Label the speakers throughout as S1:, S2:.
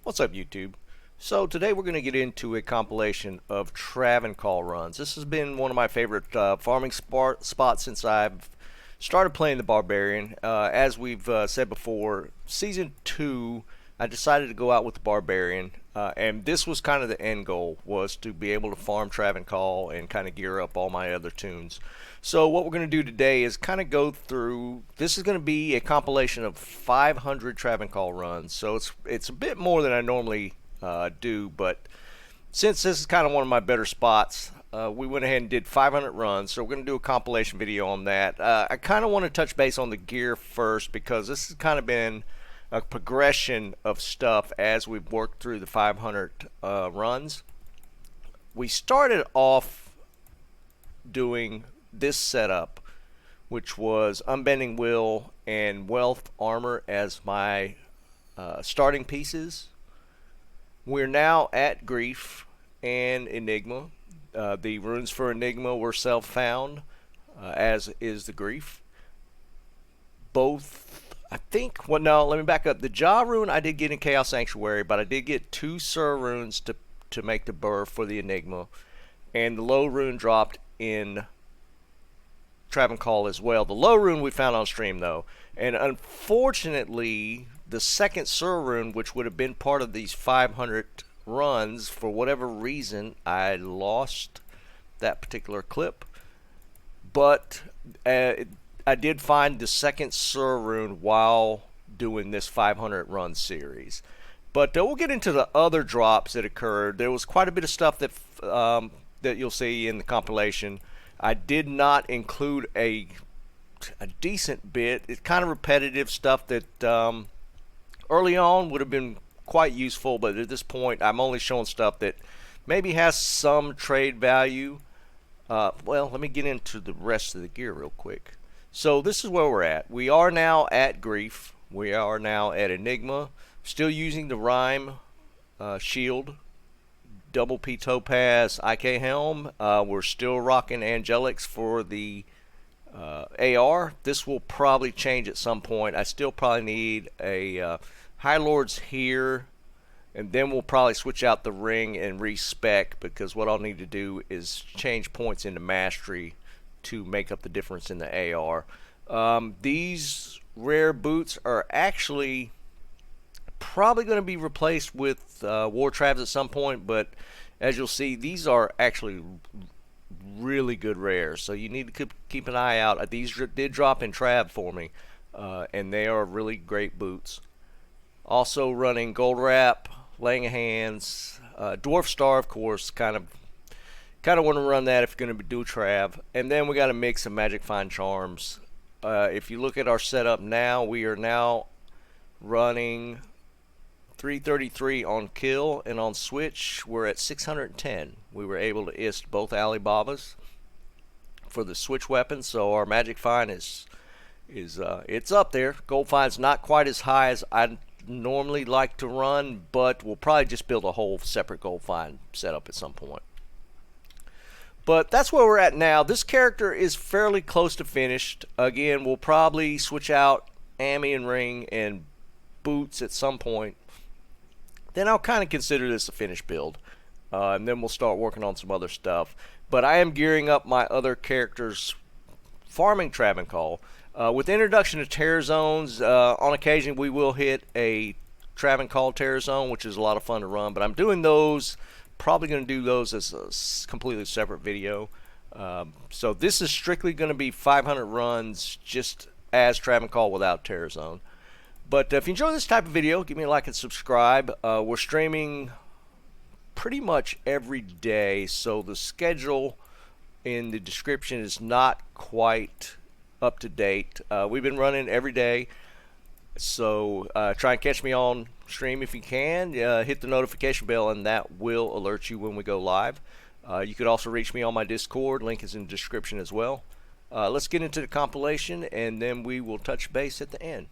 S1: What's up, YouTube? So today we're going to get into a compilation of Travincal runs. This has been one of my favorite farming spots since I've started playing the Barbarian. As we've said before, Season 2, I decided to go out with the Barbarian, and this was kind of the end goal, was to be able to farm Travincal and kind of gear up all my other tunes. So what we're going to do today is kind of go through, this is going to be a compilation of 500 Travincal runs, so it's a bit more than I normally do, but since this is kind of one of my better spots, we went ahead and did 500 runs, so we're going to do a compilation video on that. I kind of want to touch base on the gear first because this has kind of been a progression of stuff as we've worked through the 500 runs. We started off doing this setup, which was Unbending Will and Wealth Armor as my starting pieces. We're now at Grief and Enigma. The runes for Enigma were self-found, as is the Grief. Both, I think, well, no, let me back up. The Jaw rune I did get in Chaos Sanctuary, but I did get 2 Sur runes to make the burr for the Enigma. And the Low rune dropped in Travincal as well. The Low rune we found on stream, though. And unfortunately, the second Sur rune, which would have been part of these 500 runs, for whatever reason, I lost that particular clip. But I did find the second Sur rune while doing this 500 run series. But we'll get into the other drops that occurred. There was quite a bit of stuff that that you'll see in the compilation. I did not include a decent bit. It's kind of repetitive stuff that early on would have been quite useful, but at this point I'm only showing stuff that maybe has some trade value. Well, let me get into the rest of the gear real quick. So this is where we're at. We are now at Grief. We are now at Enigma. Still using the Rhyme shield. Double P Topaz IK Helm. We're still rocking Angelics for the AR. This will probably change at some point. I still probably need a High Lords here, and then we'll probably switch out the ring and respec, because what I'll need to do is change points into Mastery to make up the difference in the AR. These rare boots are actually probably going to be replaced with War Travs at some point, but as you'll see, these are actually really good rares, so you need to keep an eye out. These did drop in Trav for me, and they are really great boots. Also running Gold Wrap, Laying of Hands, Dwarf Star, of course. Kind of want to run that if you're going to do Trav. And then we got a mix of Magic Find Charms. If you look at our setup now, we are now running 333 on kill, and on switch we're at 610. We were able to ist both Alibabas for the switch weapons, so our Magic Find is it's up there. Gold Find's not quite as high as I'd normally like to run, but we'll probably just build a whole separate Gold Find setup at some point. But that's where we're at now. This character is fairly close to finished. Again, we'll probably switch out Ammy and Ring and boots at some point. Then I'll kind of consider this a finished build, and then we'll start working on some other stuff. But I am gearing up my other characters farming Travincal. With the introduction of Terror Zones, on occasion we will hit a Travincal Terror Zone, which is a lot of fun to run, but I'm doing those, probably going to do those as a completely separate video. So this is strictly going to be 500 runs just as Travincal without Terror Zone. But if you enjoy this type of video, give me a like and subscribe. We're streaming pretty much every day, so the schedule in the description is not quite up to date. We've been running every day, so try and catch me on stream if you can. Hit the notification bell, and that will alert you when we go live. You could also reach me on my Discord. Link is in the description as well. Let's get into the compilation, and then we will touch base at the end.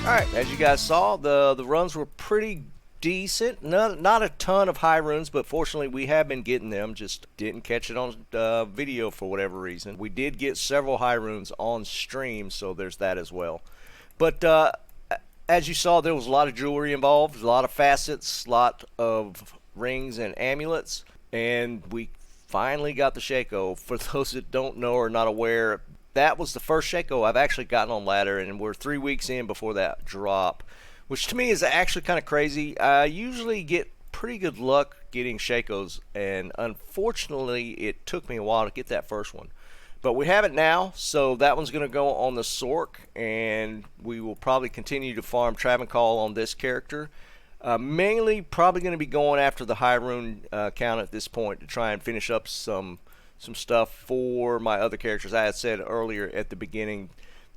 S1: Alright, as you guys saw, the runs were pretty decent. Not a ton of high runes, but fortunately we have been getting them. Just didn't catch it on video for whatever reason. We did get several high runes on stream, so there's that as well. But as you saw, there was a lot of jewelry involved, a lot of facets, a lot of rings and amulets, and we finally got the Shaco. For those that don't know or not aware, that was the first Shaco I've actually gotten on ladder, and we're 3 weeks in before that drop, which to me is actually kind of crazy. I usually get pretty good luck getting Shacos, and unfortunately it took me a while to get that first one. But we have it now, so that one's going to go on the Sork, and we will probably continue to farm Travincal on this character. Mainly probably going to be going after the high rune count at this point to try and finish up some stuff for my other characters. I had said earlier at the beginning,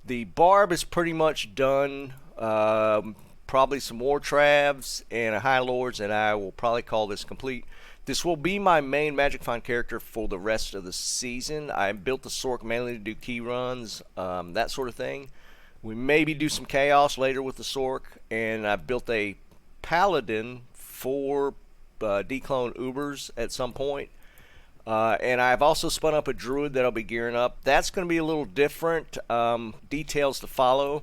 S1: the Barb is pretty much done. Probably some more Travs and a High Lords, and I will probably call this complete. This will be my main Magic Find character for the rest of the season. I built the Sork mainly to do key runs, that sort of thing. We maybe do some Chaos later with the Sork, and I built a Paladin for declone Ubers at some point. And I've also spun up a Druid that I'll be gearing up. That's going to be a little different. Details to follow.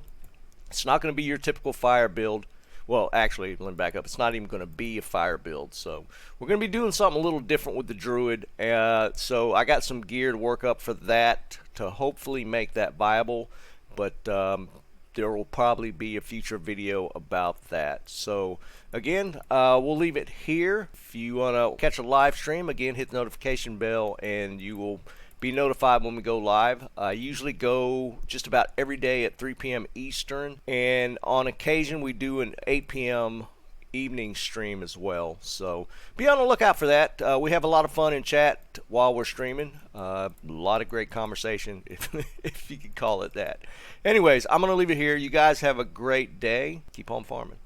S1: It's not going to be your typical fire build. Well, actually, let me back up. It's not even going to be a fire build. So we're going to be doing something a little different with the Druid. So I got some gear to work up for that to hopefully make that viable. But there will probably be a future video about that. So again, we'll leave it here. If you want to catch a live stream, again, hit the notification bell and you will be notified when we go live. I usually go just about every day at 3 p.m. Eastern, and on occasion we do an 8 p.m. evening stream as well. So be on the lookout for that. We have a lot of fun in chat while we're streaming. A lot of great conversation, if you could call it that. Anyways, I'm going to leave it here. You guys have a great day. Keep on farming.